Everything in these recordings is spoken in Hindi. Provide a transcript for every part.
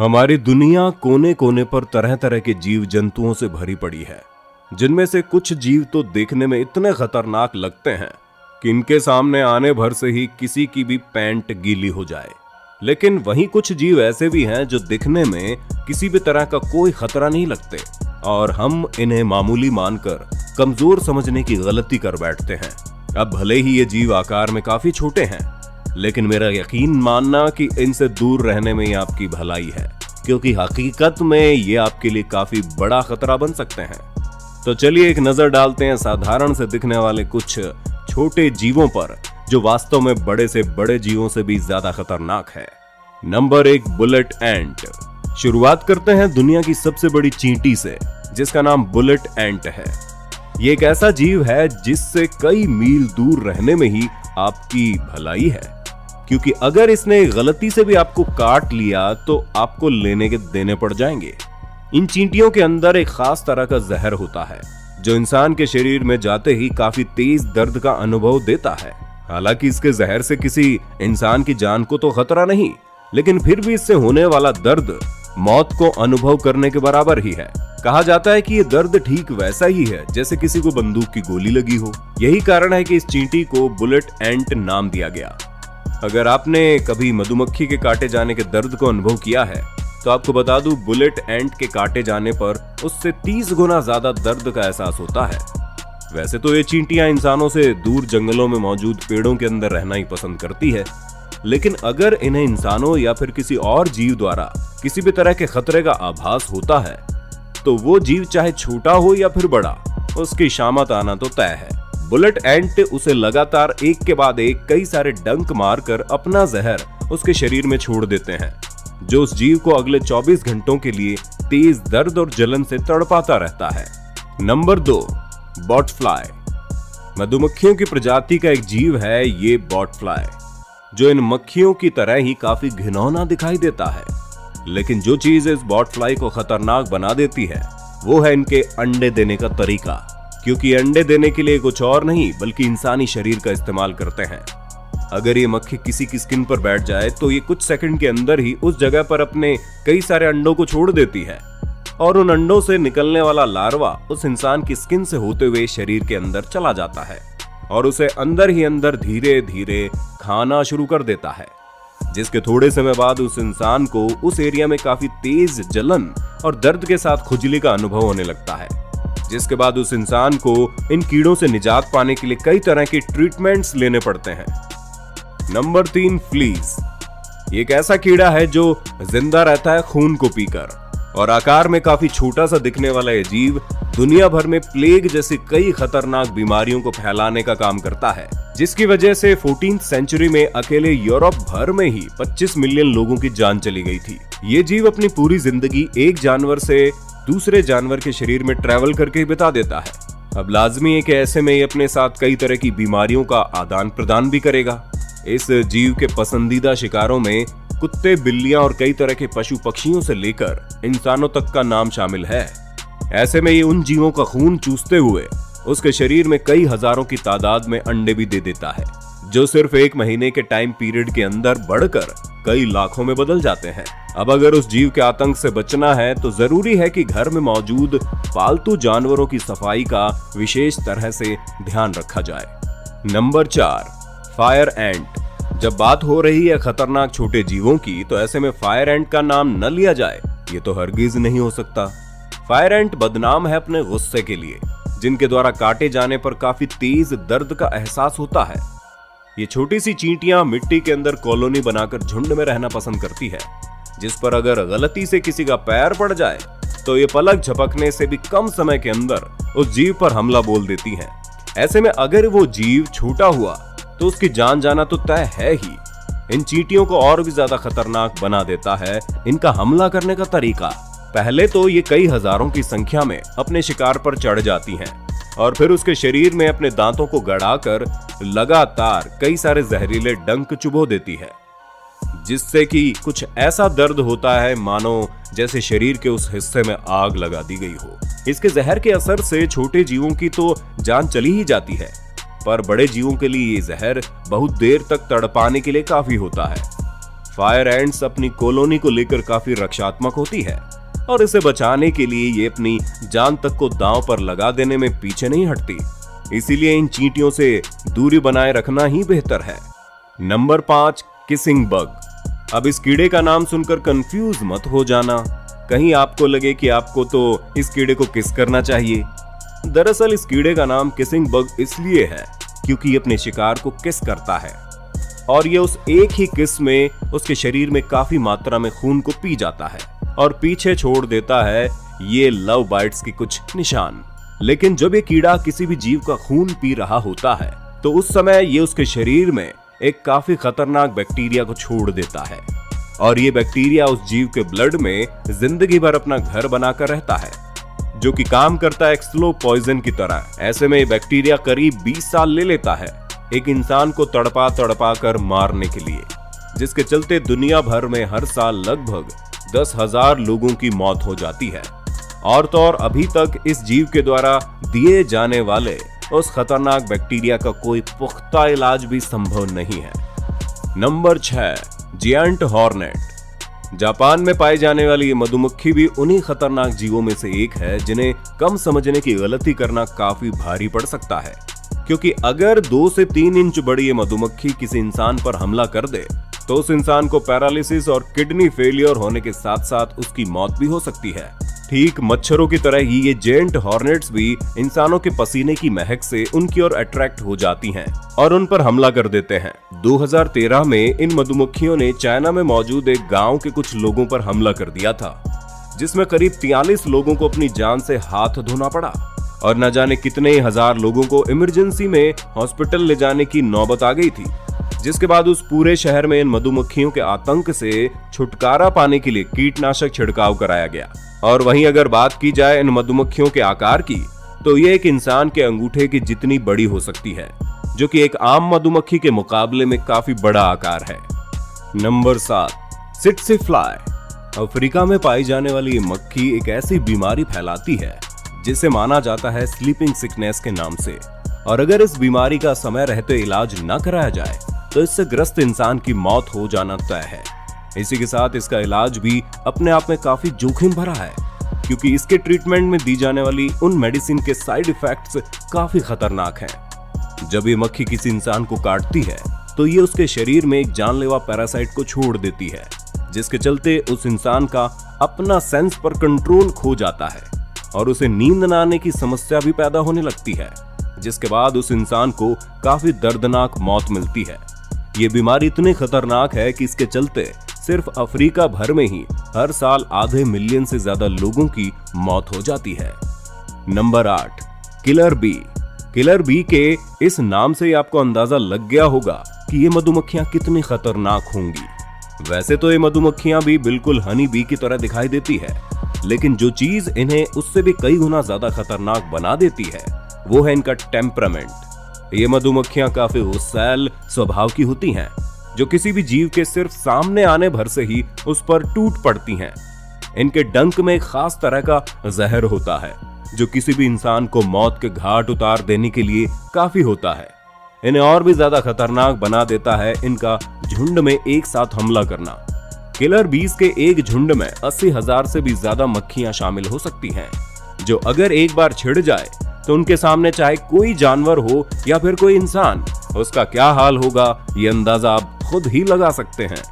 हमारी दुनिया कोने कोने पर तरह तरह के जीव जंतुओं से भरी पड़ी है, जिनमें से कुछ जीव तो देखने में इतने खतरनाक लगते हैं कि इनके सामने आने भर से ही किसी की भी पैंट गीली हो जाए। लेकिन वहीं कुछ जीव ऐसे भी हैं जो दिखने में किसी भी तरह का कोई खतरा नहीं लगते और हम इन्हें मामूली मानकर कमजोर समझने की गलती कर बैठते हैं। अब भले ही ये जीव आकार में काफी छोटे हैं, लेकिन मेरा यकीन मानना कि इनसे दूर रहने में ही आपकी भलाई है, क्योंकि हकीकत में ये आपके लिए काफी बड़ा खतरा बन सकते हैं। तो चलिए एक नजर डालते हैं साधारण से दिखने वाले कुछ छोटे जीवों पर, जो वास्तव में बड़े से बड़े जीवों से भी ज्यादा खतरनाक है। नंबर 1, बुलेट एंट। शुरुआत करते हैं दुनिया की सबसे बड़ी चींटी से, जिसका नाम बुलेट एंट है। ये एक ऐसा जीव है जिससे कई मील दूर रहने में ही आपकी भलाई है, क्योंकि अगर इसने गलती से भी आपको काट लिया तो आपको लेने के देने पड़ जाएंगे। इन चींटियों के अंदर एक खास तरह का जहर होता है, जो इंसान के शरीर में जाते ही काफी तेज दर्द का अनुभव देता है। हालांकि इसके जहर से किसी इंसान की जान को तो खतरा नहीं, लेकिन फिर भी इससे होने वाला दर्द मौत को अनुभव करने के बराबर ही है। कहा जाता है कि ये दर्द ठीक वैसा ही है जैसे किसी को बंदूक की गोली लगी हो। यही कारण है कि इस चींटी को बुलेट एंट नाम दिया गया। अगर आपने कभी मधुमक्खी के काटे जाने के दर्द को अनुभव किया है, तो आपको बता दूं, बुलेट एंट के काटे जाने पर उससे 30 गुना ज्यादा दर्द का एहसास होता है। वैसे तो ये चींटियां इंसानों से दूर जंगलों में मौजूद पेड़ों के अंदर रहना ही पसंद करती है, लेकिन अगर इन्हें इंसानों या फिर किसी और जीव द्वारा किसी भी तरह के खतरे का आभास होता है, तो वो जीव चाहे छोटा हो या फिर बड़ा, उसकी शामत आना तो तय है। बुलेट एंट उसे लगातार एक के बाद एक कई सारे डंक मारकर अपना जहर उसके शरीर में छोड़ देते हैं, जो उस जीव को अगले 24 घंटों के लिए तेज दर्द और जलन से तड़पाता रहता है। नंबर 2, बॉटफ्लाई। मधुमक्खियों की प्रजाति का एक जीव है ये बॉटफ्लाई, जो इन मक्खियों की तरह ही काफी घिनौना दिखाई देता है। लेकिन जो चीज इस बॉटफ्लाई को खतरनाक बना देती है, वो है इनके अंडे देने का तरीका, क्योंकि अंडे देने के लिए कुछ और नहीं बल्कि इंसानी शरीर का इस्तेमाल करते हैं। अगर ये मक्खी किसी की स्किन पर बैठ जाए तो ये कुछ सेकंड के अंदर ही उस जगह पर अपने कई सारे अंडों को छोड़ देती है, और उन अंडों से निकलने वाला लार्वा उस इंसान की स्किन से होते हुए शरीर के अंदर चला जाता है और उसे अंदर ही अंदर धीरे धीरे खाना शुरू कर देता है, जिसके थोड़े समय बाद उस इंसान को उस एरिया में काफी तेज जलन और दर्द के साथ खुजली का अनुभव होने लगता है, जिसके बाद उस इंसान को इन कीड़ों से निजात पाने के लिए कई तरह की ट्रीटमेंट्स लेने पड़ते हैं। Number 3, fleas. ये एक ऐसा कीड़ा है जो जिंदा रहता है खून को पीकर, और आकार में काफी छोटा सा दिखने वाला ये जीव दुनिया भर में प्लेग जैसी कई खतरनाक बीमारियों को फैलाने का काम करता है, जिसकी वजह से 14th सेंचुरी में अकेले यूरोप भर में ही 25 मिलियन लोगों की जान चली गई थी। ये जीव अपनी पूरी जिंदगी एक जानवर से दूसरे जानवर के शरीर में ट्रैवल करके बिता देता है। अब लाजमी है कि ऐसे में ये अपने साथ कई तरह की बीमारियों का आदान प्रदान भी करेगा। इस जीव के पसंदीदा शिकारों में कुत्ते, बिल्लियां और कई तरह के पशु पक्षियों से लेकर इंसानों तक का नाम शामिल है। ऐसे में ये उन जीवों का खून चूसते हुए उसके शरीर में कई हजारों की तादाद में अंडे भी दे देता है, जो सिर्फ 1 महीने के टाइम पीरियड के अंदर बढ़कर कई लाखों में बदल जाते हैं। अब अगर उस जीव के आतंक से बचना है तो जरूरी है कि घर में मौजूद पालतू जानवरों की सफाई का विशेष तरह से ध्यान रखा जाए। नंबर 4, फायर एंट। जब बात हो रही है खतरनाक छोटे जीवों की, तो ऐसे में फायर एंट का नाम न लिया जाए ये तो हरगिज नहीं हो सकता। फायर एंट बदनाम है अपने गुस्से के लिए, जिनके द्वारा काटे जाने पर काफी तेज दर्द का एहसास होता है। ये छोटी सी चींटियां मिट्टी के अंदर कॉलोनी बनाकर झुंड में रहना पसंद करती है, जिस पर अगर गलती से किसी का पैर पड़ जाए तो ये पलक झपकने से भी कम समय के अंदर उस जीव पर हमला बोल देती हैं। ऐसे में अगर वो जीव छोटा हुआ तो उसकी जान जाना तो तय है ही। इन चींटियों को और भी ज्यादा खतरनाक बना देता है इनका हमला करने का तरीका। पहले तो ये कई हजारों की संख्या में अपने शिकार पर चढ़ जाती हैं और फिर उसके शरीर में अपने दांतों को गड़ाकर लगातार कई सारे जहरीले डंक चुभो देती है, जिससे कि कुछ ऐसा दर्द होता है मानो जैसे शरीर के उस हिस्से में आग लगा दी गई हो। इसके जहर के असर से छोटे जीवों की तो जान चली ही जाती है, पर बड़े जीवों के लिए ये जहर बहुत देर तक तड़पाने के लिए काफी होता है। फायर एंट्स अपनी कॉलोनी को लेकर काफी रक्षात्मक होती है और इसे बचाने के लिए ये अपनी जान तक को दांव पर लगा देने में पीछे नहीं हटती। इसीलिए इन चींटियों से दूरी बनाए रखना ही बेहतर है। Number 5, kissing bug. अब इस कीड़े का नाम सुनकर कंफ्यूज मत हो जाना, कहीं आपको लगे कि आपको तो इस कीड़े को किस करना चाहिए। दरअसल इस कीड़े का नाम किसिंग बग इसलिए है क्योंकि ये अपने शिकार को किस करता है और ये उस एक ही किस में उसके शरीर में काफी मात्रा में खून को पी जाता है और पीछे छोड़ देता है ये लव बाइट्स की कुछ निशान। लेकिन जब ये कीड़ा किसी भी जीव का खून पी रहा होता है तो उस समय ये उसके शरीर में एक काफी खतरनाक बैक्टीरिया को छोड़ देता है और ये बैक्टीरिया उस जीव के ब्लड में जिंदगी भर अपना घर बनाकर रहता है, जो कि काम करता है एक स्लो पॉइजन की तरह। ऐसे में ये बैक्टीरिया करीब 20 साल ले लेता है एक इंसान को तड़पा तड़पा कर मारने के लिए, जिसके चलते दुनिया भर में हर साल लगभग 10,000 लोगों की मौत हो जाती है। और तो और अभी तक इस जीव के द्वारा दिए जाने वाले उस खतरनाक बैक्टीरिया का कोई पुख्ता इलाज भी संभव नहीं है। Number 6, giant hornet. जापान में पाई जाने वाली ये मधुमक्खी भी उन्हीं खतरनाक जीवों में से एक है जिन्हें कम समझने की गलती करना काफी भारी पड़ सकता है, क्योंकि अगर 2 से 3 इंच बड़ी ये मधुमक्खी किसी इंसान पर हमला कर दे तो उस इंसान को पैरालिसिस और किडनी फेलियर होने के साथ साथ उसकी मौत भी हो सकती है। ठीक मच्छरों की तरह ही ये जेंट हॉर्नेट्स भी इंसानों के पसीने की महक से उनकी ओर अट्रैक्ट हो जाती हैं और उन पर हमला कर देते हैं। 2013 में इन मधुमक्खियों ने चाइना में मौजूद एक गांव के कुछ लोगों पर हमला कर दिया था, जिसमें करीब 43 लोगों को अपनी जान से हाथ धोना पड़ा और न जाने कितने हजार लोगों को इमरजेंसी में हॉस्पिटल ले जाने की नौबत आ गई थी। जिसके बाद उस पूरे शहर में इन मधुमक्खियों के आतंक से छुटकारा पाने के लिए कीटनाशक छिड़काव कराया गया। और वहीं अगर बात की जाए इन मधुमक्खियों के आकार की, तो ये एक इंसान के अंगूठे की जितनी बड़ी हो सकती है, जो कि एक आम मधुमक्खी के मुकाबले में काफी बड़ा आकार है। Number 7, सिट्सी fly. अफ्रीका में पाई जाने वाली ये मक्खी एक ऐसी बीमारी फैलाती है जिसे माना जाता है स्लीपिंग सिकनेस के नाम से, और अगर इस बीमारी का समय रहते इलाज न कराया जाए तो इससे ग्रस्त इंसान की मौत हो जाना तय है। इसी के साथ इसका इलाज भी अपने आप में काफी जोखिम भरा है, क्योंकि इसके ट्रीटमेंट में दी जाने वाली उन मेडिसिन के साइड इफेक्ट्स काफी खतरनाक हैं। जब ये मक्खी किसी इंसान को काटती है तो ये उसके शरीर में एक जानलेवा पैरासाइट को छोड़ देती है, जिसके चलते उस इंसान का अपना सेंस पर कंट्रोल खो जाता है और उसे नींद न आने की समस्या भी पैदा होने लगती है, जिसके बाद उस इंसान को काफी दर्दनाक मौत मिलती है। ये बीमारी इतनी खतरनाक है कि इसके चलते सिर्फ अफ्रीका भर में ही हर साल आधे मिलियन से ज्यादा लोगों की मौत हो जाती है। Number 8, killer bee. Killer bee के इस नाम से आपको अंदाजा लग गया होगा कि ये मधुमक्खियां कितनी खतरनाक होंगी। वैसे तो ये मधुमक्खियां भी बिल्कुल हनी बी की तरह दिखाई देती है, लेकिन जो चीज इन्हें उससे भी कई गुना ज्यादा खतरनाक बना देती है वो है इनका टेम्परामेंट। ये मधुमक्खियां काफी गुस्सैल स्वभाव की होती हैं, जो किसी भी जीव के सिर्फ सामने आने भर से ही उस पर टूट पड़ती हैं। इनके डंक में एक खास तरह का जहर होता है जो किसी भी इंसान को मौत के घाट उतार देने के लिए काफी होता है। इन्हें और भी ज्यादा खतरनाक बना देता है इनका झुंड में एक साथ हमला करना। किलर बीज के एक झुंड में 80,000 से भी ज्यादा मक्खियां शामिल हो सकती हैं, जो अगर एक बार छिड़ जाए तो उनके सामने चाहे कोई जानवर हो या फिर कोई इंसान, उसका क्या हाल होगा ये अंदाजा आप खुद ही लगा सकते हैं।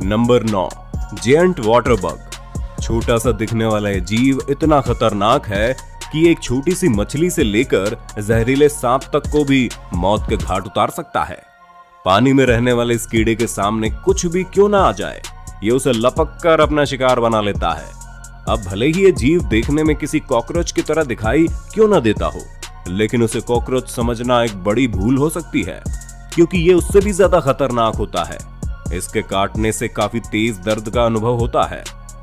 Number 9, giant water bug. छोटा सा दिखने वाला ये जीव इतना खतरनाक है कि एक छोटी सी मछली से लेकर जहरीले सांप तक को भी मौत के घाट उतार सकता है। पानी में रहने वाले इस कीड़े के सामने कुछ भी क्यों ना आ जाए, ये उसे लपक कर अपना शिकार बना लेता है। अब भले ही ये जीव देखने में किसी कॉकरोच की तरह दिखाई क्यों ना देता हो, लेकिन उसे कॉकरोच समझना एक बड़ी भूल हो सकती है, क्योंकि ये उससे भी ज्यादा खतरनाक होता है। इसके काटने से काफी तेज दर्द का अनुभव होता है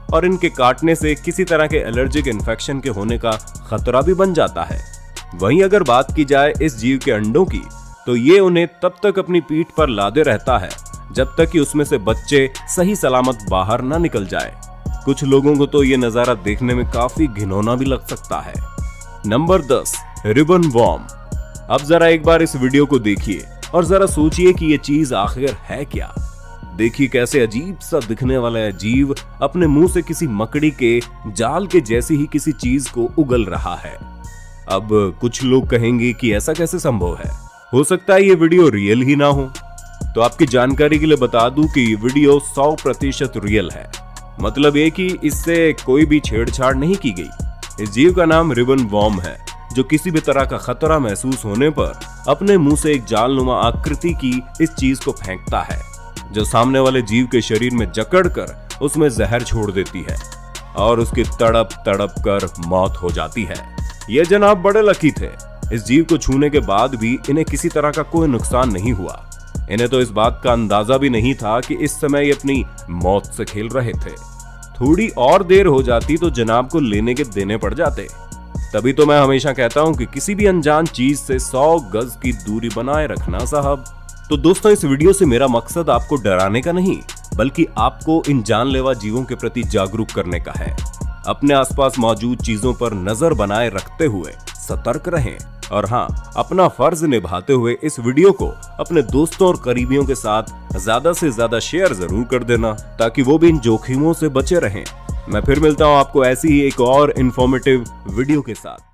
और इनके काटने से किसी तरह के एलर्जिक इन्फेक्शन के होने का खतरा भी बन जाता है। वहीं अगर बात की जाए इस जीव के अंडों की, तो ये उन्हें तब तक अपनी पीठ पर लादे रहता है जब तक कि उसमें से बच्चे सही सलामत बाहर ना निकल जाए। कुछ लोगों को तो ये नजारा देखने में काफी घिनौना भी लग सकता है। Number 10, ribbon worm. अब जरा एक बार इस वीडियो को देखिए और जरा सोचिए कि ये चीज आखिर है क्या। देखिए कैसे अजीब सा दिखने वाला है जीव अपने मुंह से किसी मकड़ी के जाल के जैसी ही किसी चीज को उगल रहा है। अब कुछ लोग कहेंगे कि ऐसा कैसे संभव है, हो सकता है ये वीडियो रियल ही ना हो। तो आपकी जानकारी के लिए बता दूं कि ये वीडियो 100% रियल है। मतलब ये कि इससे कोई भी छेड़छाड़ नहीं की गई। इस जीव का नाम रिबन वॉर्म है, जो किसी भी तरह का खतरा महसूस होने पर अपने मुंह से एक जालनुमा आकृति की इस चीज को फेंकता है, जो सामने वाले जीव के शरीर में जकड़कर उसमें जहर छोड़ देती है और उसकी तड़प तड़प कर मौत हो जाती है। ये जनाब बड़े लकी थे। इस जीव को छूने के बाद भी इन्हें किसी तरह का कोई नुकसान नहीं हुआ। इन्हें तो इस बात का अंदाजा भी नहीं था कि इस समय ये अपनी मौत से खेल रहे थे। थोड़ी और देर हो जाती तो जनाब को लेने के देने पड़ जाते। तभी तो मैं हमेशा कहता हूं कि किसी भी अनजान चीज से 100 गज की दूरी बनाए रखना साहब। तो दोस्तों, इस वीडियो से मेरा मकसद आपको डराने का नहीं, बल्कि आपको इन जानलेवा जीवों के प्रति जागरूक करने का है। अपने आसपास मौजूद चीजों पर नजर बनाए रखते हुए सतर्क रहें और हाँ, अपना फर्ज निभाते हुए इस वीडियो को अपने दोस्तों और करीबियों के साथ ज्यादा से ज्यादा शेयर जरूर कर देना, ताकि वो भी इन जोखिमों से बचे रहें। मैं फिर मिलता हूँ आपको ऐसी ही एक और इंफॉर्मेटिव वीडियो के साथ।